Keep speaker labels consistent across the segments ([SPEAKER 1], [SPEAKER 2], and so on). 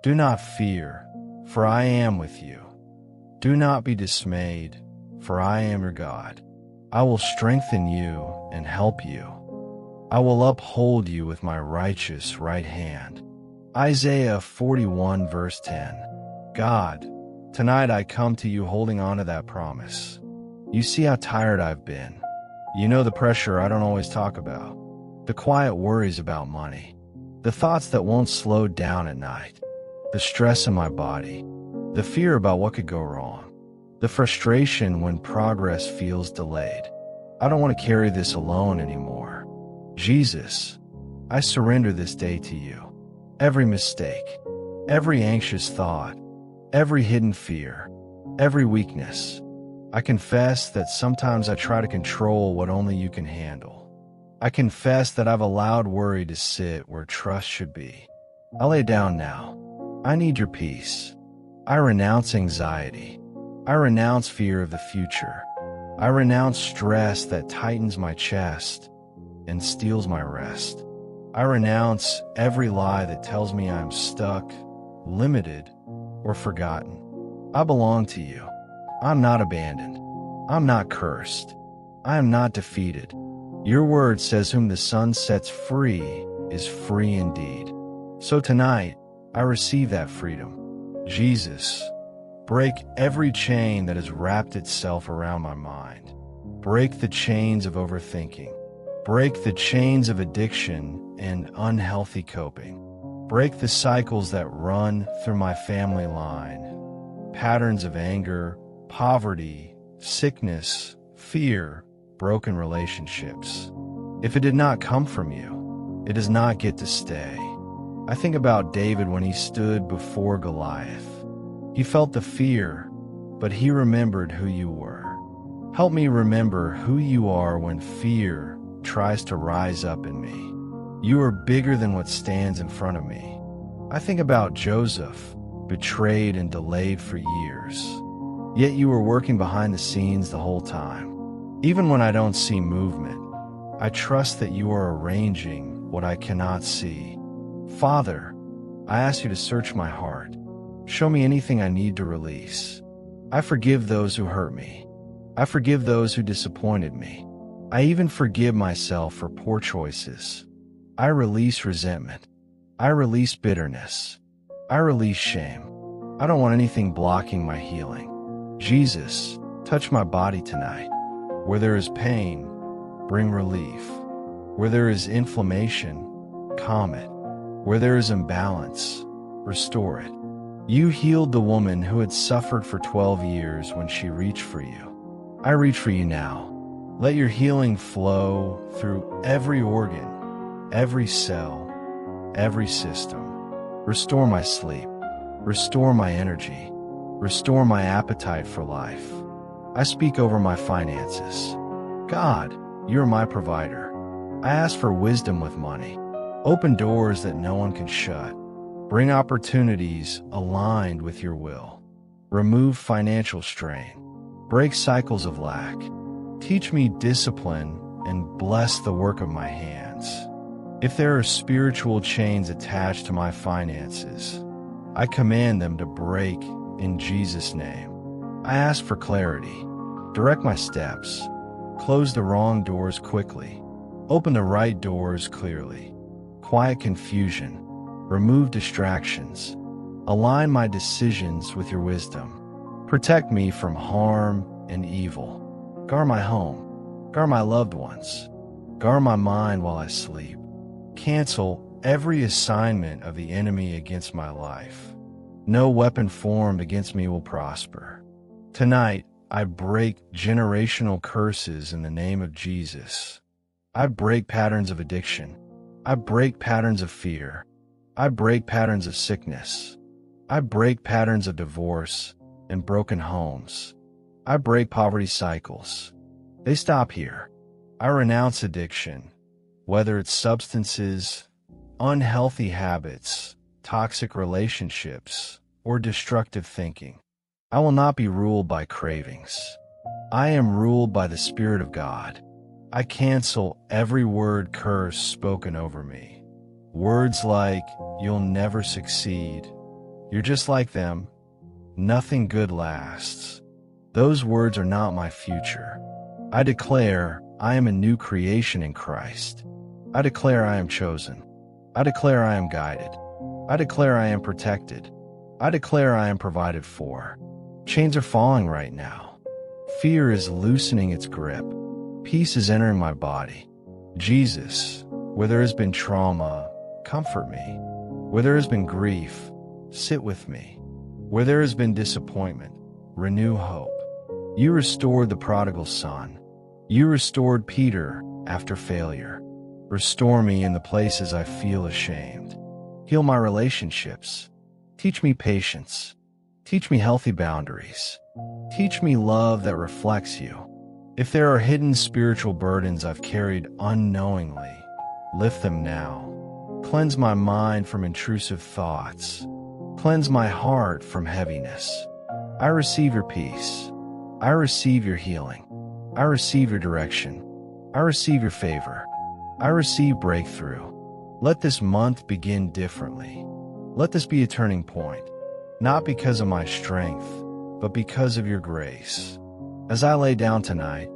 [SPEAKER 1] Do not fear, for I am with you. Do not be dismayed, for I am your God. I will strengthen you and help you. I will uphold you with my righteous right hand. Isaiah 41 verse 10. God, tonight I come to you holding on to that promise. You see how tired I've been. You know the pressure I don't always talk about. The quiet worries about money. The thoughts that won't slow down at night. The stress in my body. The fear about what could go wrong. The frustration when progress feels delayed. I don't want to carry this alone anymore. Jesus, I surrender this day to you. Every mistake, every anxious thought, every hidden fear, every weakness. I confess that sometimes I try to control what only you can handle. I confess that I've allowed worry to sit where trust should be. I lay down now. I need your peace. I renounce anxiety. I renounce fear of the future. I renounce stress that tightens my chest and steals my rest. I renounce every lie that tells me I'm stuck, limited, or forgotten. I belong to you. I'm not abandoned. I'm not cursed. I am not defeated. Your word says whom the Son sets free is free indeed. So tonight, I receive that freedom. Jesus, break every chain that has wrapped itself around my mind. Break the chains of overthinking. Break the chains of addiction and unhealthy coping. Break the cycles that run through my family line. Patterns of anger, poverty, sickness, fear, broken relationships. If it did not come from you, it does not get to stay. I think about David when he stood before Goliath. He felt the fear, but he remembered who you were. Help me remember who you are when fear tries to rise up in me. You are bigger than what stands in front of me. I think about Joseph, betrayed and delayed for years. Yet you were working behind the scenes the whole time. Even when I don't see movement, I trust that you are arranging what I cannot see. Father, I ask you to search my heart. Show me anything I need to release. I forgive those who hurt me. I forgive those who disappointed me. I even forgive myself for poor choices. I release resentment. I release bitterness. I release shame. I don't want anything blocking my healing. Jesus, touch my body tonight. Where there is pain, bring relief. Where there is inflammation, calm it. Where there is imbalance, restore it. You healed the woman who had suffered for 12 years when she reached for you. I reach for you now. Let your healing flow through every organ, every cell, every system. Restore my sleep. Restore my energy. Restore my appetite for life. I speak over my finances. God, you are my provider. I ask for wisdom with money. Open doors that no one can shut. Bring opportunities aligned with your will. Remove financial strain. Break cycles of lack. Teach me discipline and bless the work of my hands. If there are spiritual chains attached to my finances, I command them to break in Jesus' name. I ask for clarity. Direct my steps. Close the wrong doors quickly. Open the right doors clearly. Quiet confusion. Remove distractions. Align my decisions with your wisdom. Protect me from harm and evil. Guard my home. Guard my loved ones. Guard my mind while I sleep. Cancel every assignment of the enemy against my life. No weapon formed against me will prosper. Tonight, I break generational curses in the name of Jesus. I break patterns of addiction. I break patterns of fear. I break patterns of sickness. I break patterns of divorce and broken homes. I break poverty cycles. They stop here. I renounce addiction, whether it's substances, unhealthy habits, toxic relationships, or destructive thinking. I will not be ruled by cravings. I am ruled by the Spirit of God. I cancel every word curse spoken over me. Words like, you'll never succeed, You're just like them. Nothing good lasts. Those words are not my future. I declare I am a new creation in Christ. I declare I am chosen. I declare I am guided. I declare I am protected. I declare I am provided for. Chains are falling right now. Fear is loosening its grip. Peace is entering my body. Jesus, where there has been trauma, comfort me. Where there has been grief, sit with me. Where there has been disappointment, renew hope. You restored the prodigal son. You restored Peter after failure. Restore me in the places I feel ashamed. Heal my relationships. Teach me patience. Teach me healthy boundaries. Teach me love that reflects you. If there are hidden spiritual burdens I've carried unknowingly, lift them now. Cleanse my mind from intrusive thoughts. Cleanse my heart from heaviness. I receive your peace. I receive your healing. I receive your direction. I receive your favor. I receive breakthrough. Let this month begin differently. Let this be a turning point, not because of my strength, but because of your grace. As I lay down tonight,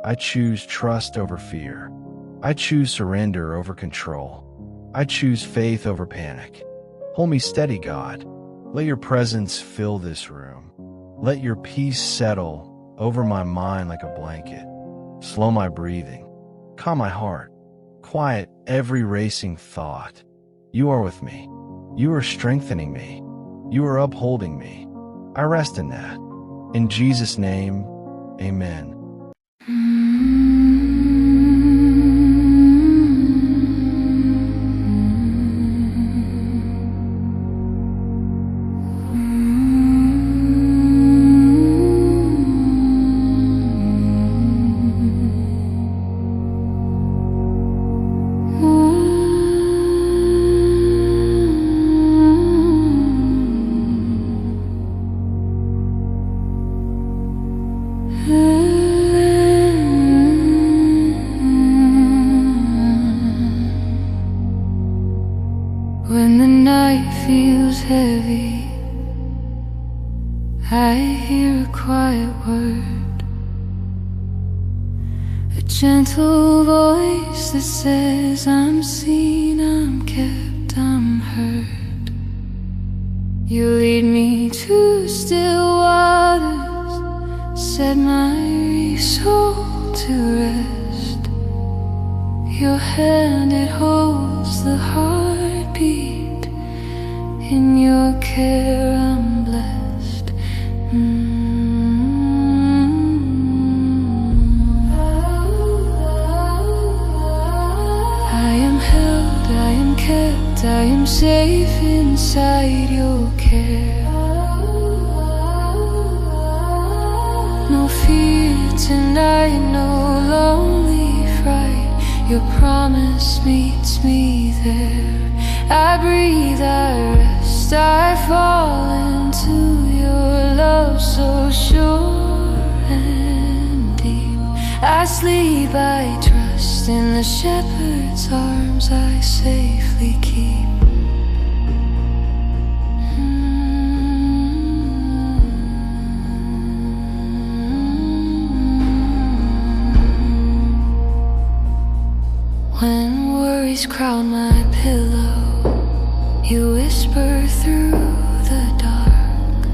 [SPEAKER 1] I choose trust over fear. I choose surrender over control. I choose faith over panic. Hold me steady, God. Let your presence fill this room. Let your peace settle over my mind like a blanket. Slow my breathing. Calm my heart. Quiet every racing thought. You are with me. You are strengthening me. You are upholding me. I rest in that. In Jesus' name, amen.
[SPEAKER 2] When the night feels heavy, I hear a quiet word, a gentle voice that says I'm seen, I'm kept, I'm heard. You lead me to still waters, set my soul to rest. Your hand, it holds the heartbeat. In your care I'm blessed. I am held, I am kept, I am safe inside your care. No fear tonight, no lonely fright. Your promise meets me there. I breathe, I rest, I fall into your love so sure and deep. I sleep, I trust in the shepherd's arms I safely keep. When worries crowd my pillow, you whisper through the dark,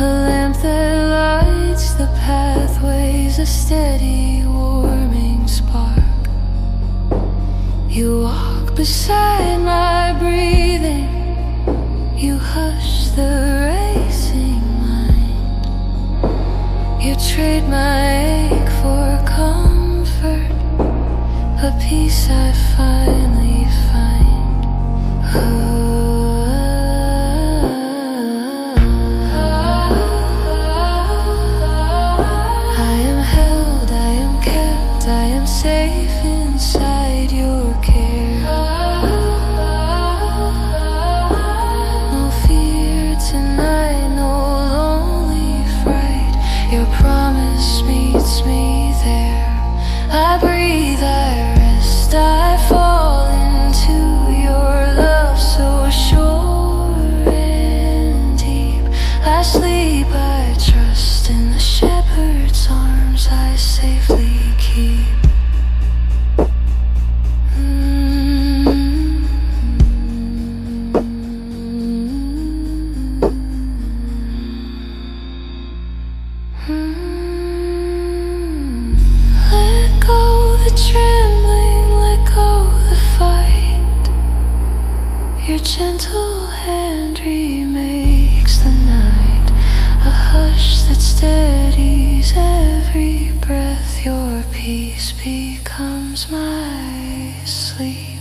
[SPEAKER 2] a lamp that lights the pathways, a steady warming spark. You walk beside my breathing, you hush the racing mind. You trade my ache for comfort, a peace I finally find. I am held, I am kept, I am safe inside your care. No fear tonight, no lonely fright. Your promise meets me there. I breathe, I rest, I fall Your gentle hand remakes the night, a hush that steadies every breath. Your peace becomes my sleep.